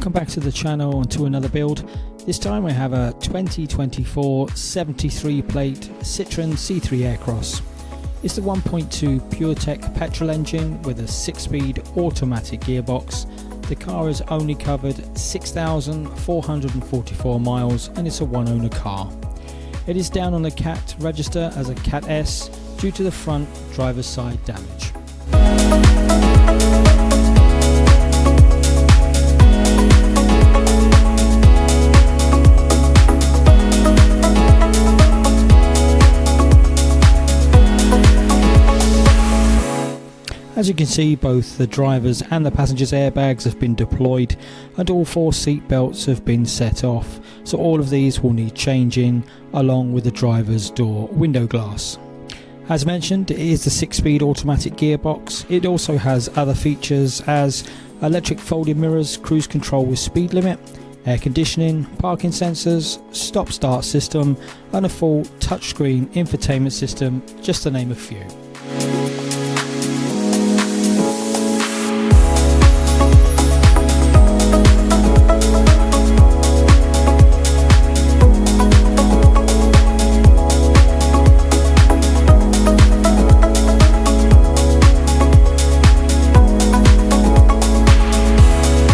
Welcome back to the channel and to another build. This time we have a 2024 73 plate Citroen C3 Aircross. It's the 1.2 Puretech petrol engine with a 6-speed automatic gearbox. The car has only covered 6,444 miles and it's a one-owner car. It is down on the CAT register as a CAT S due to the front driver's side damage. As you can see, both the driver's and the passenger's airbags have been deployed and all 4 seat belts have been set off, so all of these will need changing along with the driver's door window glass. As mentioned, it is the 6-speed automatic gearbox. It also has other features as electric folding mirrors, cruise control with speed limit, air conditioning, parking sensors, stop-start system and a full touchscreen infotainment system, just to name a few.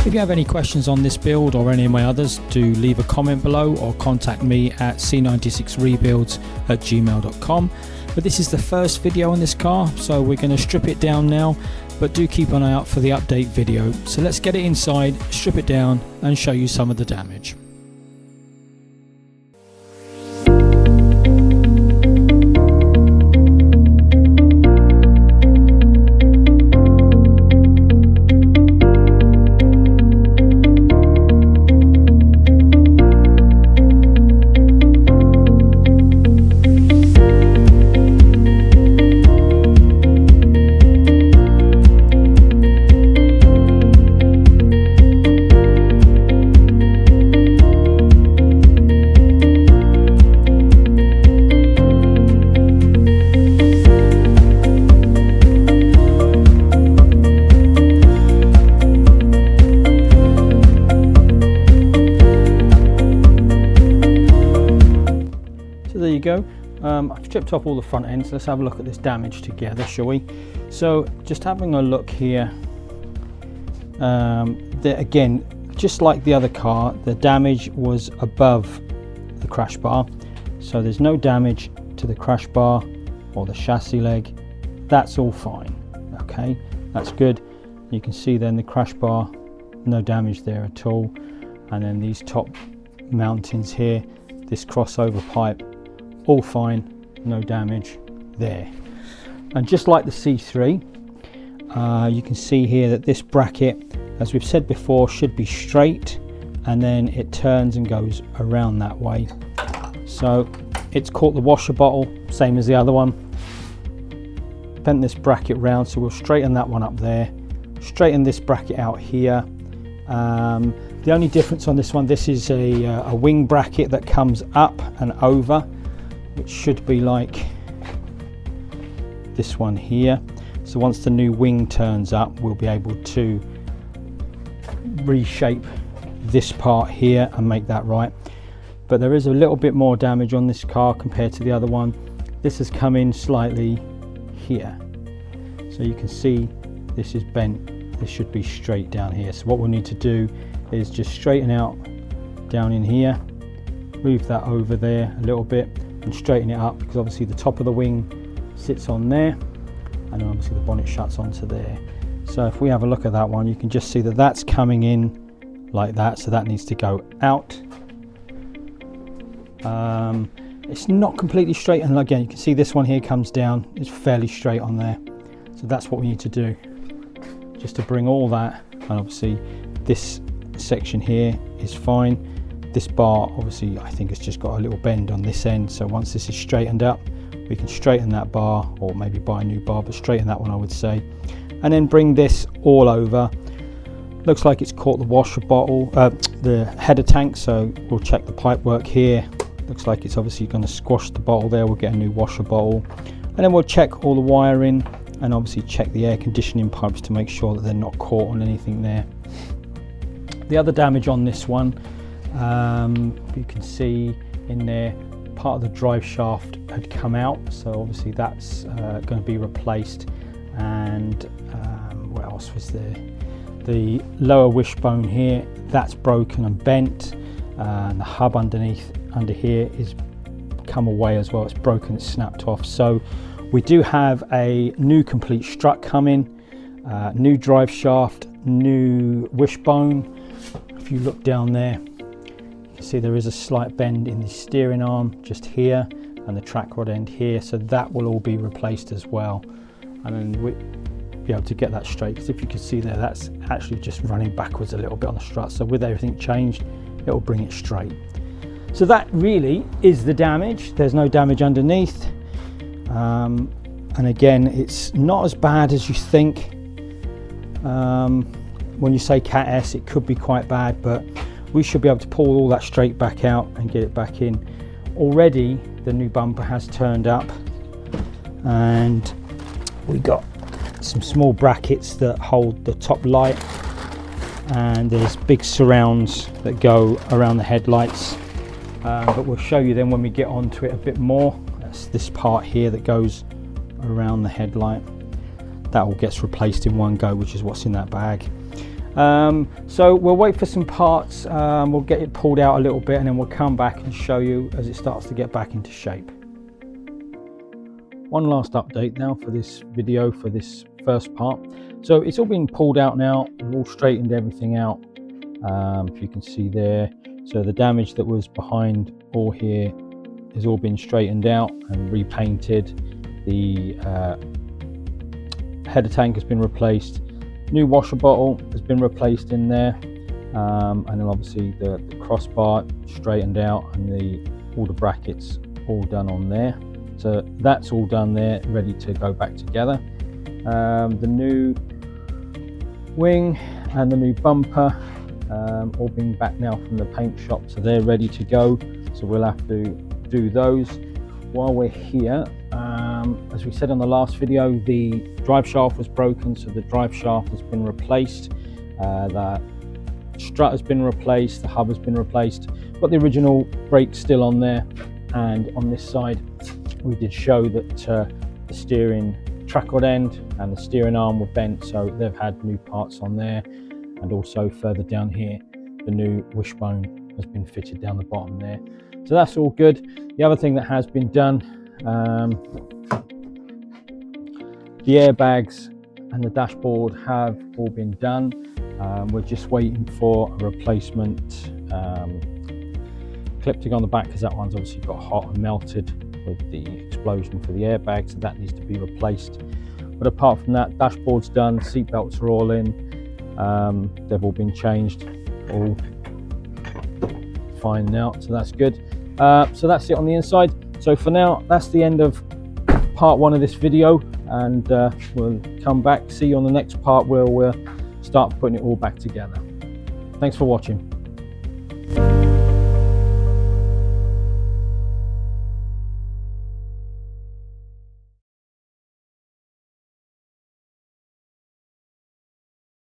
If you have any questions on this build or any of my others, do leave a comment below or contact me at c96rebuilds@gmail.com. But this is the first video on this car, so we're going to strip it down now, but do keep an eye out for the update video. So let's get it inside, strip it down and show you some of the damage. There you go. I've stripped off all the front ends. Let's have a look at this damage together, shall we? So just having a look here, again, just like the other car, the damage was above the crash bar, so there's no damage to the crash bar or the chassis leg. That's all fine. Okay, that's good. You can see then the crash bar, no damage there at all, and then these top mountings here, this crossover pipe, all fine, no damage there. And just like the C3, you can see here that this bracket, as we've said before, should be straight, and then it turns and goes around that way. So it's caught the washer bottle, same as the other one. Bent this bracket round, so we'll straighten that one up there, straighten this bracket out here. The only difference on this one, this is a wing bracket that comes up and over, which should be like this one here. So once the new wing turns up, we'll be able to reshape this part here and make that right. But there is a little bit more damage on this car compared to the other one. This has come in slightly here, so you can see this is bent. This should be straight down here. So what we'll need to do is just straighten out down in here, move that over there a little bit and straighten it up, because obviously the top of the wing sits on there and obviously the bonnet shuts onto there. So if we have a look at that one, you can just see that that's coming in like that, so that needs to go out. It's not completely straight, and again you can see this one here comes down, it's fairly straight on there. So that's what we need to do, just to bring all that, and obviously this section here is fine. This bar, obviously, I think it's just got a little bend on this end, so once this is straightened up, we can straighten that bar, or maybe buy a new bar, but straighten that one I would say, and then bring this all over. Looks like it's caught the washer bottle, the header tank, so we'll check the pipe work here. Looks like it's obviously going to squash the bottle there. We'll get a new washer bottle, and then we'll check all the wiring and obviously check the air conditioning pipes to make sure that they're not caught on anything there. The other damage on this one, you can see in there, part of the drive shaft had come out, so obviously that's going to be replaced. And what else was there? The lower wishbone here, that's broken and bent, and the hub under here is come away as well. It's broken, it's snapped off. So we do have a new complete strut coming, new drive shaft, new wishbone. If you look down there, you can see there is a slight bend in the steering arm just here, and the track rod end here, so that will all be replaced as well. And then we'll be able to get that straight, because if you can see there, that's actually just running backwards a little bit on the strut. So with everything changed, it will bring it straight. So that really is the damage. There's no damage underneath. And again, it's not as bad as you think. When you say Cat S, it could be quite bad, but we should be able to pull all that straight back out and get it back in. Already the new bumper has turned up, and we got some small brackets that hold the top light, and there's big surrounds that go around the headlights, but we'll show you then when we get onto it a bit more. That's this part here that goes around the headlight. That all gets replaced in one go, which is what's in that bag. So we'll wait for some parts, we'll get it pulled out a little bit, and then we'll come back and show you as it starts to get back into shape. One last update now for this video, for this first part. So it's all been pulled out now, we've all straightened everything out, if you can see there. So the damage that was behind all here has all been straightened out and repainted. The header tank has been replaced, new washer bottle has been replaced in there, and then obviously the crossbar straightened out, and all the brackets all done on there. So that's all done there, ready to go back together. The new wing and the new bumper all being back now from the paint shop, so they're ready to go. So we'll have to do those. While we're here, as we said on the last video, the drive shaft was broken, so the drive shaft has been replaced. The strut has been replaced, the hub has been replaced, but the original brakes still on there. And on this side, we did show that the steering track rod end and the steering arm were bent, so they've had new parts on there. And also further down here, the new wishbone has been fitted down the bottom there. So that's all good. The other thing that has been done, the airbags and the dashboard have all been done. We're just waiting for a replacement clip to go on the back, because that one's obviously got hot and melted with the explosion for the airbag, so that needs to be replaced. But apart from that, dashboard's done, seat belts are all in, they've all been changed, all fine now, so that's good. So that's it on the inside. So for now, that's the end of part one of this video, and we'll come back, see you on the next part where we'll start putting it all back together. Thanks for watching.